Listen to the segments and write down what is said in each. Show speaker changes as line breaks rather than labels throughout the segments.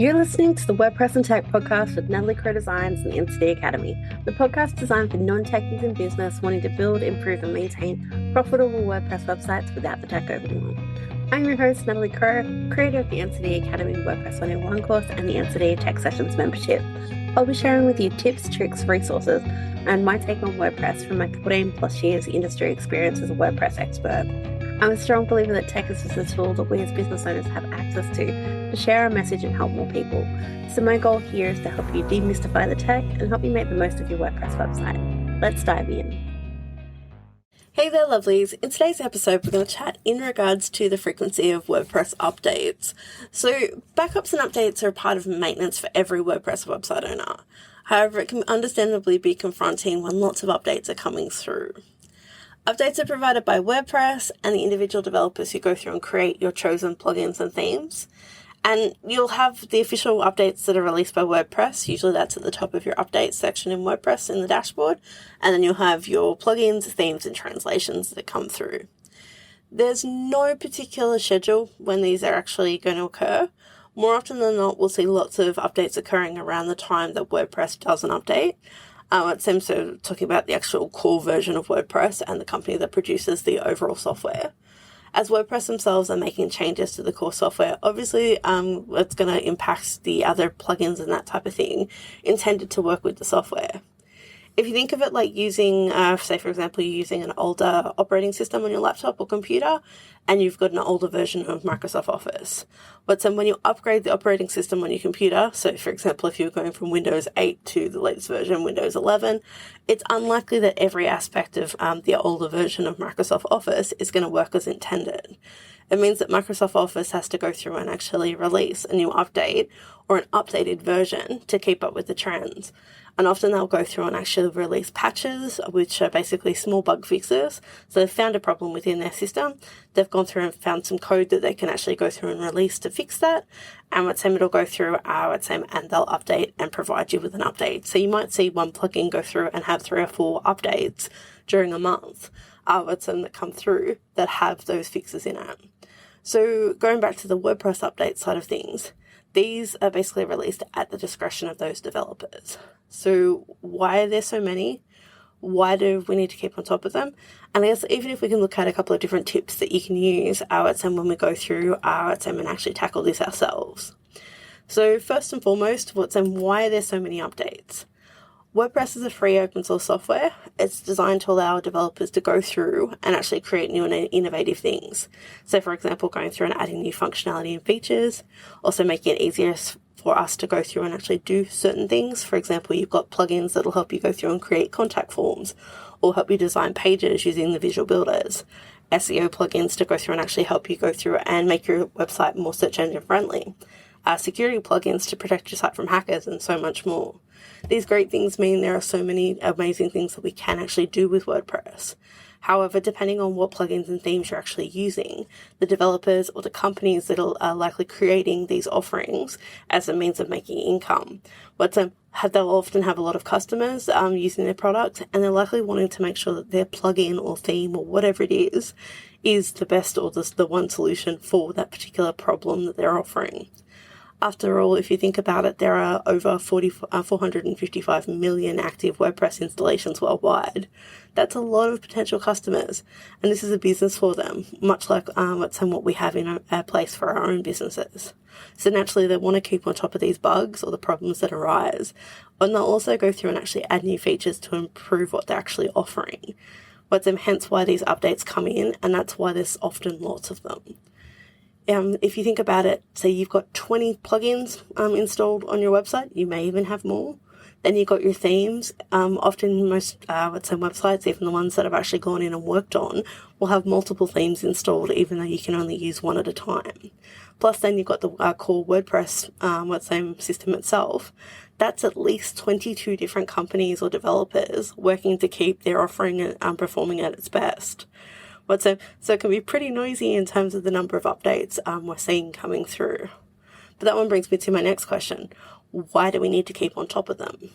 You're listening to the WordPress and Tech podcast with Natalie Crow Designs and the NCD Academy, the podcast designed for non-techies in business wanting to build, improve, and maintain profitable WordPress websites without the tech overwhelm. I'm your host, Natalie Crow, creator of the NCD Academy WordPress 101 course and the NCD Tech Sessions membership. I'll be sharing with you tips, tricks, resources, and my take on WordPress from my 14 plus years industry experience as a WordPress expert. I'm a strong believer that tech is just a tool that we as business owners have access to share our message and help more people. So my goal here is to help you demystify the tech and help you make the most of your WordPress website. Let's dive in. Hey there, lovelies. In today's episode, we're going to chat in regards to the frequency of WordPress updates. So backups and updates are a part of maintenance for every WordPress website owner. However, it can understandably be confronting when lots of updates are coming through. Updates are provided by WordPress and the individual developers who go through and create your chosen plugins and themes. And you'll have the official updates that are released by WordPress. Usually that's at the top of your updates section in WordPress in the dashboard. And then you'll have your plugins, themes, and translations that come through. There's no particular schedule when these are actually going to occur. More often than not, we'll see lots of updates occurring around the time that WordPress does an update. It seems to talking about the actual core version of WordPress and the company that produces the overall software. As WordPress themselves are making changes to the core software, obviously it's going to impact the other plugins and that type of thing intended to work with the software. If you think of it like using, say for example, you're using an older operating system on your laptop or computer, and you've got an older version of Microsoft Office. But then when you upgrade the operating system on your computer, so for example, if you're going from Windows 8 to the latest version, Windows 11, it's unlikely that every aspect of the older version of Microsoft Office is going to work as intended. It means that Microsoft Office has to go through and actually release a new update or an updated version to keep up with the trends. And often they'll go through and actually release patches, which are basically small bug fixes. So they've found a problem within their system. They've gone through and found some code that they can actually go through and release to fix that. And it'll go through and they'll update and provide you with an update. So you might see one plugin go through and have 3 or 4 updates during a month. That come through that have those fixes in it. So going back to the WordPress update side of things, these are basically released at the discretion of those developers. So why are there so many? Why do we need to keep on top of them? And I guess even if we can look at a couple of different tips that you can use when we go through and actually tackle this ourselves. So first and foremost, why are there so many updates? WordPress is a free open source software. It's designed to allow developers to go through and actually create new and innovative things. So for example, going through and adding new functionality and features, also making it easier for us to go through and actually do certain things. For example, you've got plugins that'll help you go through and create contact forms or help you design pages using the visual builders. SEO plugins to go through and actually help you go through and make your website more search engine friendly. Security plugins to protect your site from hackers and so much more. These great things mean there are so many amazing things that we can actually do with WordPress. However, depending on what plugins and themes you're actually using, the developers or the companies that are likely creating these offerings as a means of making income, they'll often have a lot of customers using their product, and they're likely wanting to make sure that their plugin or theme or whatever it is the best or the one solution for that particular problem that they're offering. After all, if you think about it, there are over 455 million active WordPress installations worldwide. That's a lot of potential customers, and this is a business for them, much like what we have in our place for our own businesses. So naturally, they want to keep on top of these bugs or the problems that arise, and they'll also go through and actually add new features to improve what they're actually offering. Hence why these updates come in, and that's why there's often lots of them. If you think about it, say you've got 20 plugins installed on your website, you may even have more. Then you've got your themes. Often most websites, even the ones that I've actually gone in and worked on, will have multiple themes installed, even though you can only use one at a time. Plus then you've got the core WordPress system itself. That's at least 22 different companies or developers working to keep their offering and performing at its best. So it can be pretty noisy in terms of the number of updates we're seeing coming through. But that one brings me to my next question. Why do we need to keep on top of them?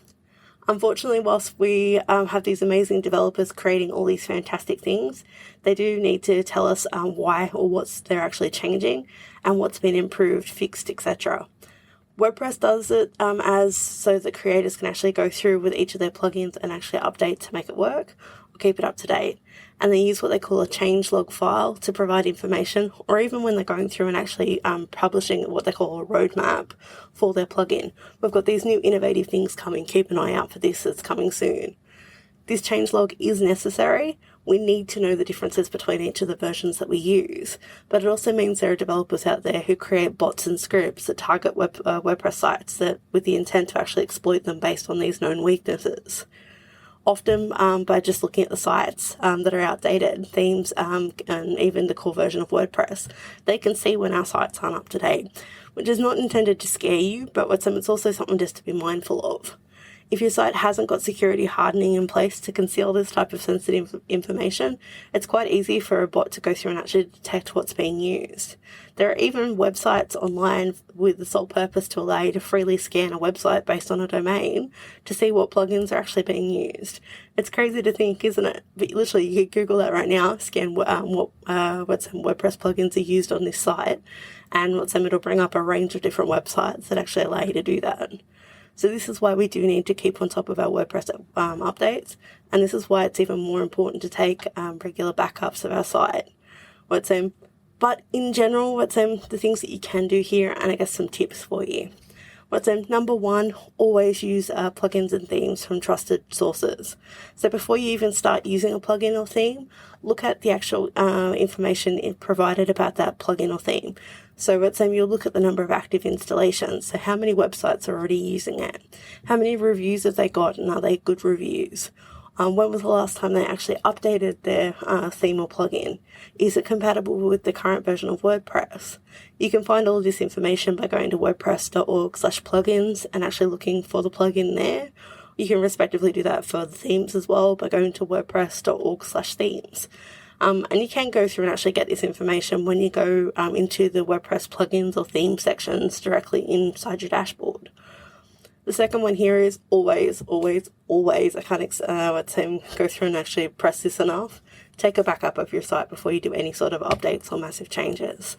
Unfortunately, whilst we have these amazing developers creating all these fantastic things, they do need to tell us why or what's they're actually changing and what's been improved, fixed, etc. WordPress does it as so that creators can actually go through with each of their plugins and actually update to make it work or keep it up to date. And they use what they call a changelog file to provide information, or even when they're going through and actually publishing what they call a roadmap for their plugin. We've got these new innovative things coming. Keep an eye out for this. It's coming soon. This changelog is necessary. We need to know the differences between each of the versions that we use, but it also means there are developers out there who create bots and scripts that target WordPress sites that with the intent to actually exploit them based on these known weaknesses. Often by just looking at the sites that are outdated, themes, and even the core version of WordPress, they can see when our sites aren't up to date, which is not intended to scare you, but it's also something just to be mindful of. If your site hasn't got security hardening in place to conceal this type of sensitive information, it's quite easy for a bot to go through and actually detect what's being used. There are even websites online with the sole purpose to allow you to freely scan a website based on a domain to see what plugins are actually being used. It's crazy to think, isn't it? But literally, you could Google that right now, scan what WordPress plugins are used on this site, and it'll bring up a range of different websites that actually allow you to do that. So this is why we do need to keep on top of our WordPress updates, and this is why it's even more important to take regular backups of our site. But in general, the things that you can do here, and I guess some tips for you. Number one, always use plugins and themes from trusted sources. So before you even start using a plugin or theme, look at the actual information provided about that plugin or theme. So you'll look at the number of active installations. So how many websites are already using it? How many reviews have they got, and are they good reviews? When was the last time they actually updated their theme or plugin? Is it compatible with the current version of WordPress? You can find all of this information by going to wordpress.org/plugins and actually looking for the plugin there. You can respectively do that for the themes as well by going to wordpress.org/themes. And you can go through and actually get this information when you go into the WordPress plugins or theme sections directly inside your dashboard. The second one here is always, I can't go through and actually press this enough. Take a backup of your site before you do any sort of updates or massive changes.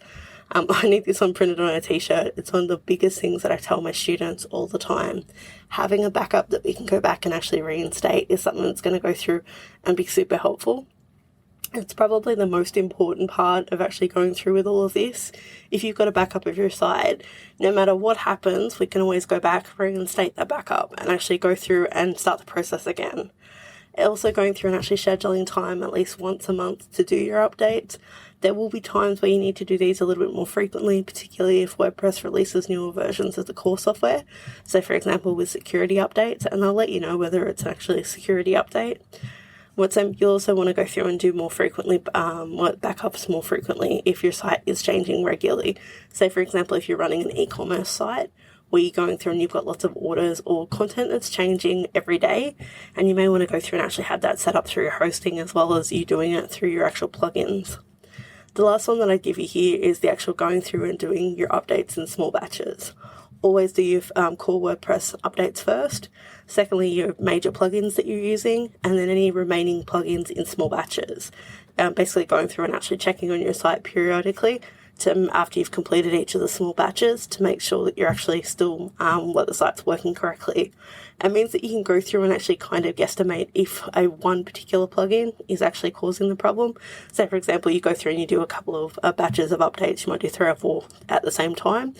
I need this one printed on a t-shirt. It's one of the biggest things that I tell my students all the time. Having a backup that we can go back and actually reinstate is something that's going to go through and be super helpful. It's probably the most important part of actually going through with all of this. If you've got a backup of your site, no matter what happens, we can always go back, reinstate that backup, and actually go through and start the process again. Also going through and actually scheduling time at least once a month to do your updates. There will be times where you need to do these a little bit more frequently, particularly if WordPress releases newer versions of the core software. So for example, with security updates, and I'll let you know whether it's actually a security update. You'll also want to go through and do more frequently, backups more frequently if your site is changing regularly. Say, for example, if you're running an e-commerce site where you're going through and you've got lots of orders or content that's changing every day, and you may want to go through and actually have that set up through your hosting as well as you doing it through your actual plugins. The last one that I give you here is the actual going through and doing your updates in small batches. Always do your core WordPress updates first. Secondly, your major plugins that you're using, and then any remaining plugins in small batches. Basically going through and actually checking on your site periodically after you've completed each of the small batches to make sure that you're actually still the site's working correctly. It means that you can go through and actually kind of guesstimate if one particular plugin is actually causing the problem. Say, for example, you go through and you do a couple of batches of updates. You might do 3 or 4 at the same time.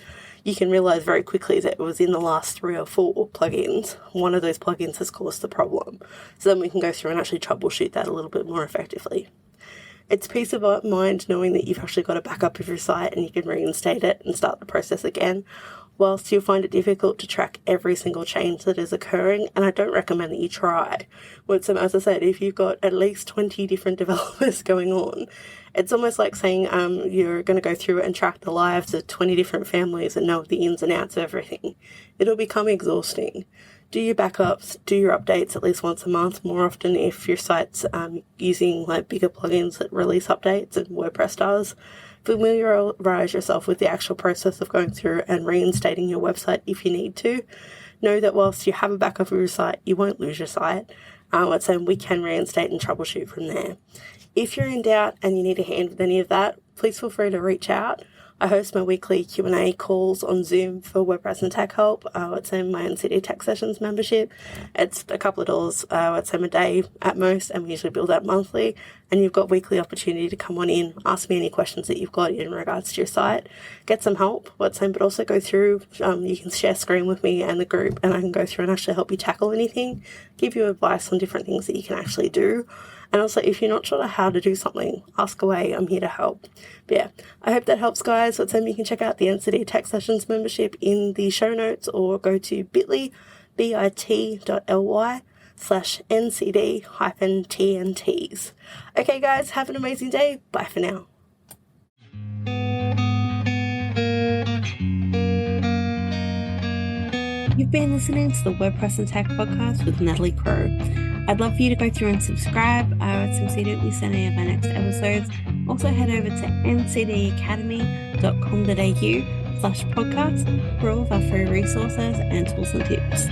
You can realize very quickly that it was in the last 3 or 4 plugins. One of those plugins has caused the problem. So then we can go through and actually troubleshoot that a little bit more effectively. It's peace of mind knowing that you've actually got a backup of your site and you can reinstate it and start the process again, whilst you'll find it difficult to track every single change that is occurring, and I don't recommend that you try. As I said, if you've got at least 20 different developers going on, it's almost like saying you're going to go through and track the lives of 20 different families and know the ins and outs of everything. It'll become exhausting. Do your backups, do your updates at least once a month, more often if your site's using bigger plugins that release updates, and WordPress does. Familiarize yourself with the actual process of going through and reinstating your website if you need to. Know that whilst you have a backup of your site, you won't lose your site. We can reinstate and troubleshoot from there. If you're in doubt and you need a hand with any of that, please feel free to reach out.
I host my weekly Q&A calls on Zoom for WordPress and Tech Help. It's in my NCD Tech Sessions membership. It's a couple of dollars, I'd say a day at most, and we usually build that monthly. And you've got weekly opportunity to come on in, ask me any questions that you've got in regards to your site, get some help, but also go through, you can share screen with me and the group, and I can go through and actually help you tackle anything, give you advice on different things that you can actually do. And also, if you're not sure how to do something, ask away. I'm here to help. But yeah, I hope that helps, guys. You can check out the NCD Tech Sessions membership in the show notes, or go to bit.ly/NCD-TNTs. Okay, guys, have an amazing day. Bye for now.
You've been listening to the WordPress and Tech podcast with Natalie Crow. I'd love for you to go through and subscribe so you don't miss any of our next episodes. Also head over to ncdacademy.com.au/podcast for all of our free resources and tools and tips.